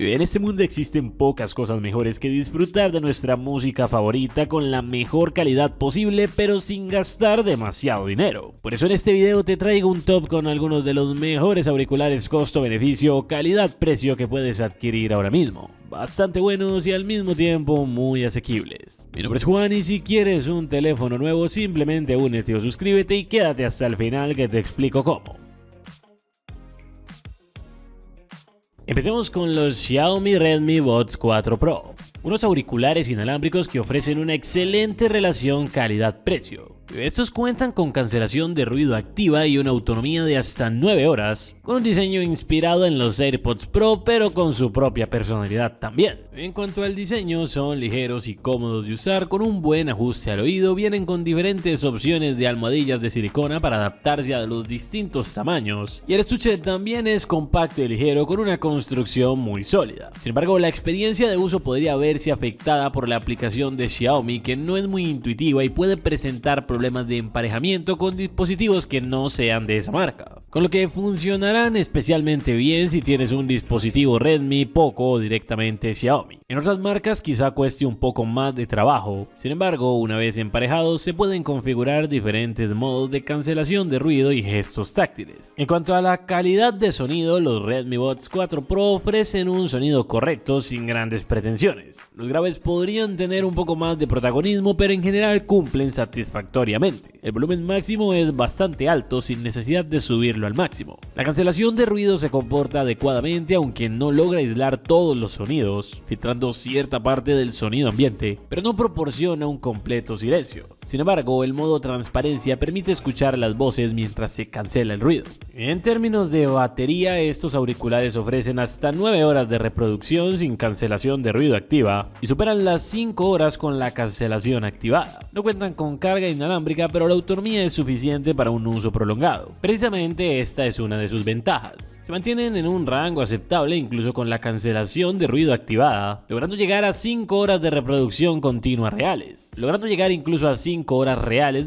En este mundo existen pocas cosas mejores que disfrutar de nuestra música favorita con la mejor calidad posible, pero sin gastar demasiado dinero. Por eso en este video te traigo un top con algunos de los mejores auriculares costo-beneficio, calidad-precio que puedes adquirir ahora mismo. Bastante buenos y al mismo tiempo muy asequibles. Mi nombre es Juan y si quieres un teléfono nuevo simplemente únete o suscríbete y quédate hasta el final que te explico cómo. Empecemos con los Xiaomi Redmi Buds 4 Pro, unos auriculares inalámbricos que ofrecen una excelente relación calidad-precio. Estos cuentan con cancelación de ruido activa y una autonomía de hasta 9 horas, con un diseño inspirado en los AirPods Pro pero con su propia personalidad también. En cuanto al diseño, son ligeros y cómodos de usar con un buen ajuste al oído, vienen con diferentes opciones de almohadillas de silicona para adaptarse a los distintos tamaños y el estuche también es compacto y ligero con una construcción muy sólida. Sin embargo, la experiencia de uso podría verse afectada por la aplicación de Xiaomi que no es muy intuitiva y puede presentar problemas de emparejamiento con dispositivos que no sean de esa marca, con lo que funcionarán especialmente bien si tienes un dispositivo Redmi, Poco o directamente Xiaomi. En otras marcas quizá cueste un poco más de trabajo, sin embargo una vez emparejados se pueden configurar diferentes modos de cancelación de ruido y gestos táctiles. En cuanto a la calidad de sonido, los Redmi Buds 4 Pro ofrecen un sonido correcto sin grandes pretensiones. Los graves podrían tener un poco más de protagonismo pero en general cumplen satisfactoriamente. El volumen máximo es bastante alto sin necesidad de subirlo al máximo. La cancelación de ruido se comporta adecuadamente aunque no logra aislar todos los sonidos, filtrando cierta parte del sonido ambiente, pero no proporciona un completo silencio. Sin embargo, el modo transparencia permite escuchar las voces mientras se cancela el ruido. En términos de batería, estos auriculares ofrecen hasta 9 horas de reproducción sin cancelación de ruido activa y superan las 5 horas con la cancelación activada. No cuentan con carga inalámbrica, pero la autonomía es suficiente para un uso prolongado. Precisamente esta es una de sus ventajas. Se mantienen en un rango aceptable incluso con la cancelación de ruido activada, logrando llegar a 5 horas de reproducción continua reales,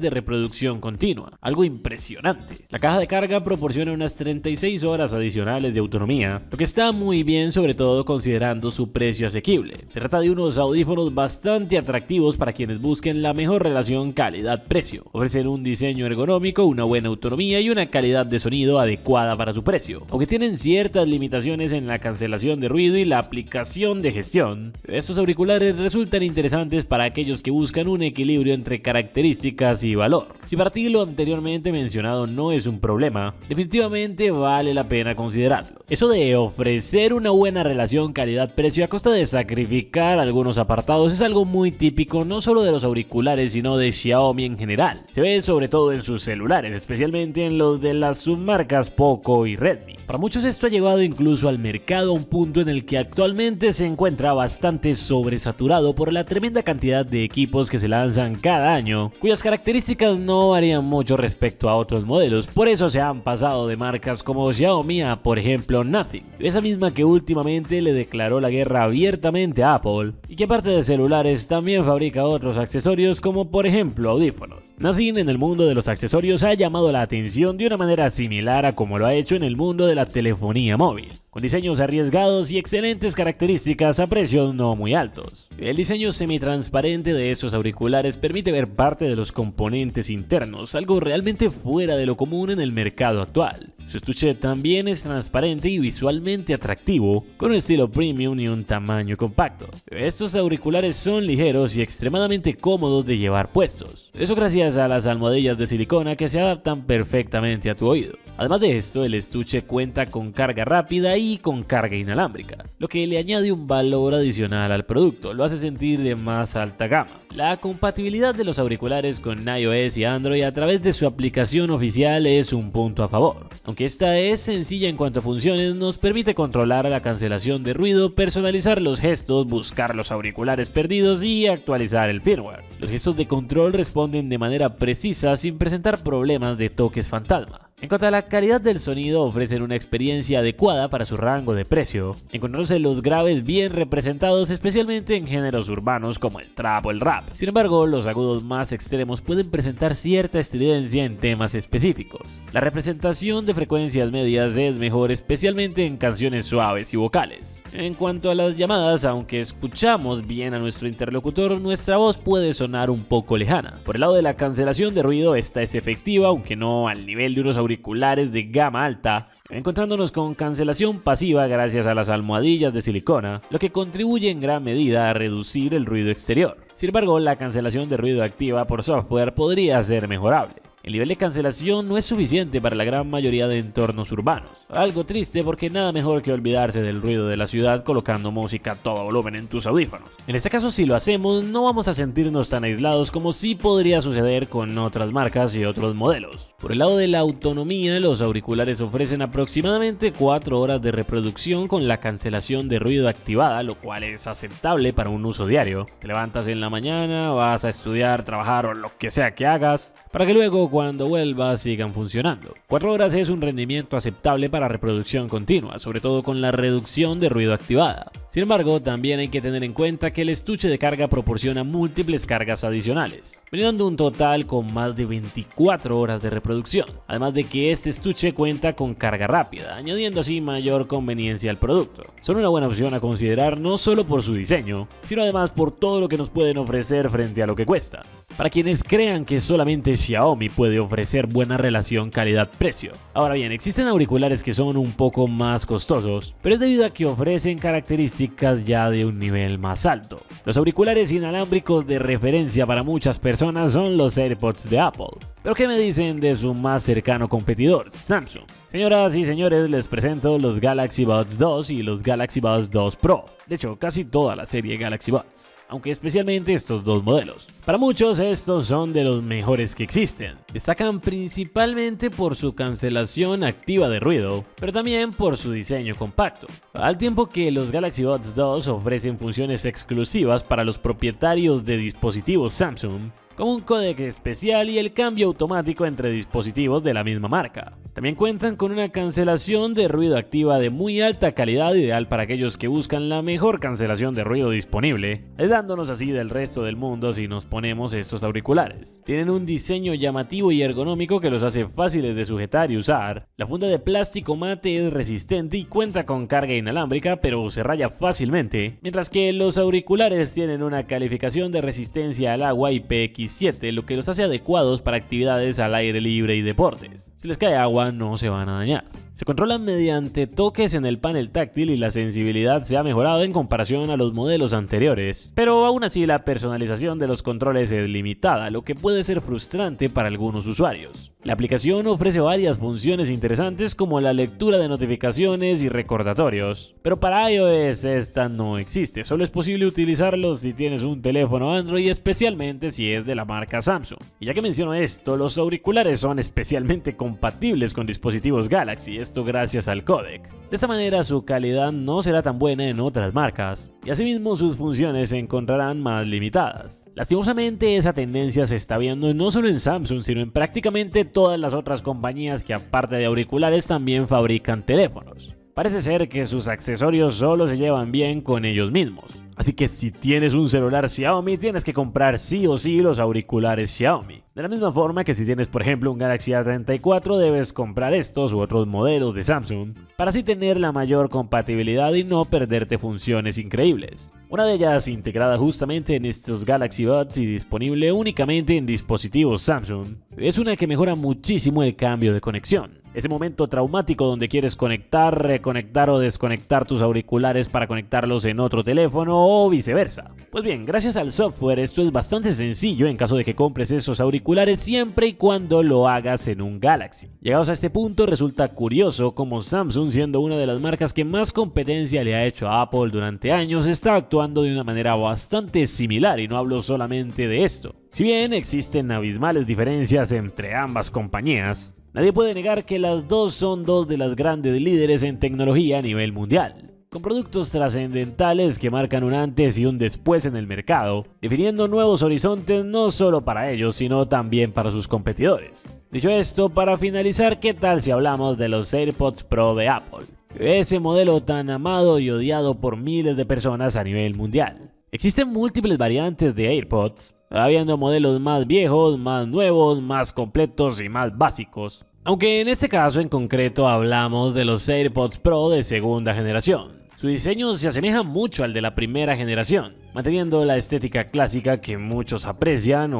de reproducción continua, algo impresionante. La caja de carga proporciona unas 36 horas adicionales de autonomía, lo que está muy bien sobre todo considerando su precio asequible. Se trata de unos audífonos bastante atractivos para quienes busquen la mejor relación calidad-precio. Ofrecen un diseño ergonómico, una buena autonomía y una calidad de sonido adecuada para su precio. Aunque tienen ciertas limitaciones en la cancelación de ruido y la aplicación de gestión, estos auriculares resultan interesantes para aquellos que buscan un equilibrio entre características y valor. Si para ti lo anteriormente mencionado no es un problema, definitivamente vale la pena considerarlo. Eso de ofrecer una buena relación calidad-precio a costa de sacrificar algunos apartados es algo muy típico no solo de los auriculares sino de Xiaomi en general. Se ve sobre todo en sus celulares, especialmente en los de las submarcas Poco y Redmi. Para muchos esto ha llegado incluso al mercado a un punto en el que actualmente se encuentra bastante sobresaturado por la tremenda cantidad de equipos que se lanzan cada año, cuyas características no varían mucho respecto a otros modelos. Por eso se han pasado de marcas como Xiaomi a, por ejemplo, Nothing, esa misma que últimamente le declaró la guerra abiertamente a Apple y que aparte de celulares también fabrica otros accesorios como por ejemplo audífonos. Nothing en el mundo de los accesorios ha llamado la atención de una manera similar a como lo ha hecho en el mundo de la telefonía móvil, con diseños arriesgados y excelentes características a precios no muy altos. El diseño semitransparente de estos auriculares permite ver parte de los componentes internos, algo realmente fuera de lo común en el mercado actual. Su estuche también es transparente y visualmente atractivo, con un estilo premium y un tamaño compacto. Estos auriculares son ligeros y extremadamente cómodos de llevar puestos, eso gracias a las almohadillas de silicona que se adaptan perfectamente a tu oído. Además de esto, el estuche cuenta con carga rápida y con carga inalámbrica, lo que le añade un valor adicional al producto, lo hace sentir de más alta gama. La compatibilidad de los auriculares con iOS y Android a través de su aplicación oficial es un punto a favor. Aunque esta es sencilla en cuanto a funciones, nos permite controlar la cancelación de ruido, personalizar los gestos, buscar los auriculares perdidos y actualizar el firmware. Los gestos de control responden de manera precisa sin presentar problemas de toques fantasma. En cuanto a la calidad del sonido, ofrecen una experiencia adecuada para su rango de precio, encontrándose los graves bien representados especialmente en géneros urbanos como el trap o el rap. Sin embargo, los agudos más extremos pueden presentar cierta estridencia en temas específicos. La representación de frecuencias medias es mejor especialmente en canciones suaves y vocales. En cuanto a las llamadas, aunque escuchamos bien a nuestro interlocutor, nuestra voz puede sonar un poco lejana. Por el lado de la cancelación de ruido, esta es efectiva, aunque no al nivel de unos auriculares de gama alta, encontrándonos con cancelación pasiva gracias a las almohadillas de silicona, lo que contribuye en gran medida a reducir el ruido exterior. Sin embargo, la cancelación de ruido activa por software podría ser mejorable. El nivel de cancelación no es suficiente para la gran mayoría de entornos urbanos. Algo triste porque nada mejor que olvidarse del ruido de la ciudad colocando música a todo volumen en tus audífonos. En este caso, si lo hacemos, no vamos a sentirnos tan aislados como sí podría suceder con otras marcas y otros modelos. Por el lado de la autonomía, los auriculares ofrecen aproximadamente 4 horas de reproducción con la cancelación de ruido activada, lo cual es aceptable para un uso diario. Te levantas en la mañana, vas a estudiar, trabajar o lo que sea que hagas, para que luego cuando vuelvas sigan funcionando. 4 horas es un rendimiento aceptable para reproducción continua, sobre todo con la reducción de ruido activada. Sin embargo, también hay que tener en cuenta que el estuche de carga proporciona múltiples cargas adicionales, brindando un total con más de 24 horas de reproducción, además de que este estuche cuenta con carga rápida, añadiendo así mayor conveniencia al producto. Son una buena opción a considerar no solo por su diseño, sino además por todo lo que nos pueden ofrecer frente a lo que cuesta. Para quienes crean que solamente Xiaomi puede ofrecer buena relación calidad-precio. Ahora bien, existen auriculares que son un poco más costosos, pero es debido a que ofrecen características ya de un nivel más alto. Los auriculares inalámbricos de referencia para muchas personas son los AirPods de Apple. Pero ¿qué me dicen de su más cercano competidor, Samsung? Señoras y señores, les presento los Galaxy Buds 2 y los Galaxy Buds 2 Pro. De hecho, casi toda la serie Galaxy Buds, aunque especialmente estos dos modelos. Para muchos estos son de los mejores que existen. Destacan principalmente por su cancelación activa de ruido, pero también por su diseño compacto. Al tiempo que los Galaxy Buds 2 ofrecen funciones exclusivas para los propietarios de dispositivos Samsung, como un códec especial y el cambio automático entre dispositivos de la misma marca. También cuentan con una cancelación de ruido activa de muy alta calidad, ideal para aquellos que buscan la mejor cancelación de ruido disponible, dándonos así del resto del mundo si nos ponemos estos auriculares. Tienen un diseño llamativo y ergonómico que los hace fáciles de sujetar y usar. La funda de plástico mate es resistente y cuenta con carga inalámbrica, pero se raya fácilmente, mientras que los auriculares tienen una calificación de resistencia al agua IPX7, lo que los hace adecuados para actividades al aire libre y deportes. Si les cae agua, no se van a dañar. Se controlan mediante toques en el panel táctil y la sensibilidad se ha mejorado en comparación a los modelos anteriores, pero aún así la personalización de los controles es limitada, lo que puede ser frustrante para algunos usuarios. La aplicación ofrece varias funciones interesantes como la lectura de notificaciones y recordatorios, pero para iOS esta no existe, solo es posible utilizarlo si tienes un teléfono Android, especialmente si es de la marca Samsung. Y ya que menciono esto, los auriculares son especialmente compatibles con dispositivos Galaxy, esto gracias al códec. De esta manera su calidad no será tan buena en otras marcas, y asimismo sus funciones se encontrarán más limitadas. Lastimosamente esa tendencia se está viendo no solo en Samsung, sino en prácticamente todas las otras compañías que aparte de auriculares también fabrican teléfonos. Parece ser que sus accesorios solo se llevan bien con ellos mismos. Así que si tienes un celular Xiaomi, tienes que comprar sí o sí los auriculares Xiaomi. De la misma forma que si tienes por ejemplo un Galaxy A34, debes comprar estos u otros modelos de Samsung para así tener la mayor compatibilidad y no perderte funciones increíbles. Una de ellas integrada justamente en estos Galaxy Buds y disponible únicamente en dispositivos Samsung, es una que mejora muchísimo el cambio de conexión. Ese momento traumático donde quieres conectar, reconectar o desconectar tus auriculares para conectarlos en otro teléfono o viceversa. Pues bien, gracias al software esto es bastante sencillo en caso de que compres esos auriculares siempre y cuando lo hagas en un Galaxy. Llegados a este punto resulta curioso como Samsung, siendo una de las marcas que más competencia le ha hecho a Apple durante años, está actuando de una manera bastante similar, y no hablo solamente de esto. Si bien existen abismales diferencias entre ambas compañías, nadie puede negar que las dos son dos de las grandes líderes en tecnología a nivel mundial. con productos trascendentales que marcan un antes y un después en el mercado, definiendo nuevos horizontes no solo para ellos, sino también para sus competidores. Dicho esto, para finalizar, ¿qué tal si hablamos de los AirPods Pro de Apple? Ese modelo tan amado y odiado por miles de personas a nivel mundial. Existen múltiples variantes de AirPods, habiendo modelos más viejos, más nuevos, más completos y más básicos. Aunque en este caso en concreto hablamos de los AirPods Pro de segunda generación. Su diseño se asemeja mucho al de la primera generación, manteniendo la estética clásica que muchos aprecian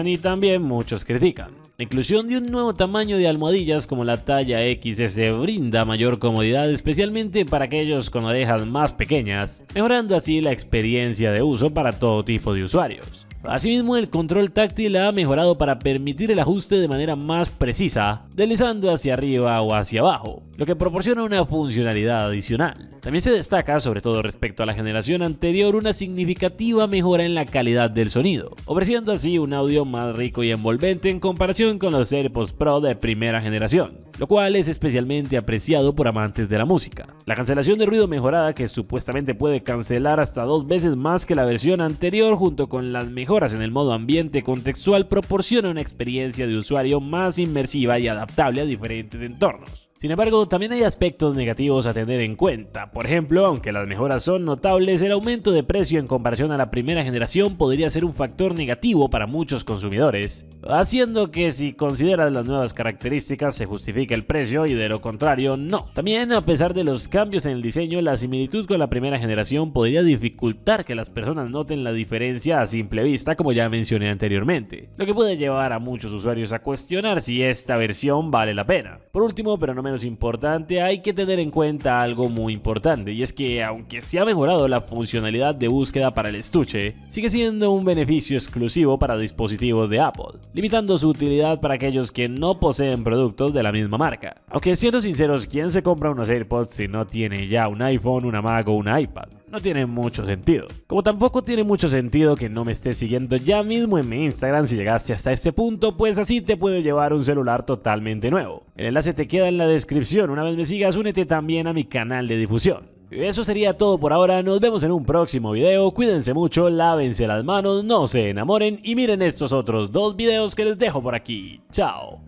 y también muchos critican. La inclusión de un nuevo tamaño de almohadillas como la talla XS brinda mayor comodidad, especialmente para aquellos con orejas más pequeñas, mejorando así la experiencia de uso para todo tipo de usuarios. Asimismo, el control táctil ha mejorado para permitir el ajuste de manera más precisa, deslizando hacia arriba o hacia abajo, lo que proporciona una funcionalidad adicional. También se destaca, sobre todo respecto a la generación anterior, una significativa mejora en la calidad del sonido, ofreciendo así un audio más rico y envolvente en comparación con los AirPods Pro de primera generación, lo cual es especialmente apreciado por amantes de la música. La cancelación de ruido mejorada, que supuestamente puede cancelar hasta 2 veces más que la versión anterior, junto con las mejoras en el modo ambiente contextual, proporciona una experiencia de usuario más inmersiva y adaptable a diferentes entornos. Sin embargo, también hay aspectos negativos a tener en cuenta. Por ejemplo, aunque las mejoras son notables, el aumento de precio en comparación a la primera generación podría ser un factor negativo para muchos consumidores, haciendo que si consideras las nuevas características se justifique el precio y de lo contrario no. También, a pesar de los cambios en el diseño, la similitud con la primera generación podría dificultar que las personas noten la diferencia a simple vista, como ya mencioné anteriormente, lo que puede llevar a muchos usuarios a cuestionar si esta versión vale la pena. Por último, pero no menos importante, hay que tener en cuenta algo muy importante, y es que aunque se ha mejorado la funcionalidad de búsqueda para el estuche, sigue siendo un beneficio exclusivo para dispositivos de Apple, limitando su utilidad para aquellos que no poseen productos de la misma marca. Aunque siendo sinceros, ¿quién se compra unos AirPods si no tiene ya un iPhone, una Mac o un iPad? No tiene mucho sentido. Como tampoco tiene mucho sentido que no me estés siguiendo ya mismo en mi Instagram si llegaste hasta este punto, pues así te puede llevar un celular totalmente nuevo. El enlace te queda en la descripción. Una vez me sigas, únete también a mi canal de difusión. Eso sería todo por ahora, nos vemos en un próximo video, cuídense mucho, lávense las manos, no se enamoren y miren estos otros 2 videos que les dejo por aquí. Chao.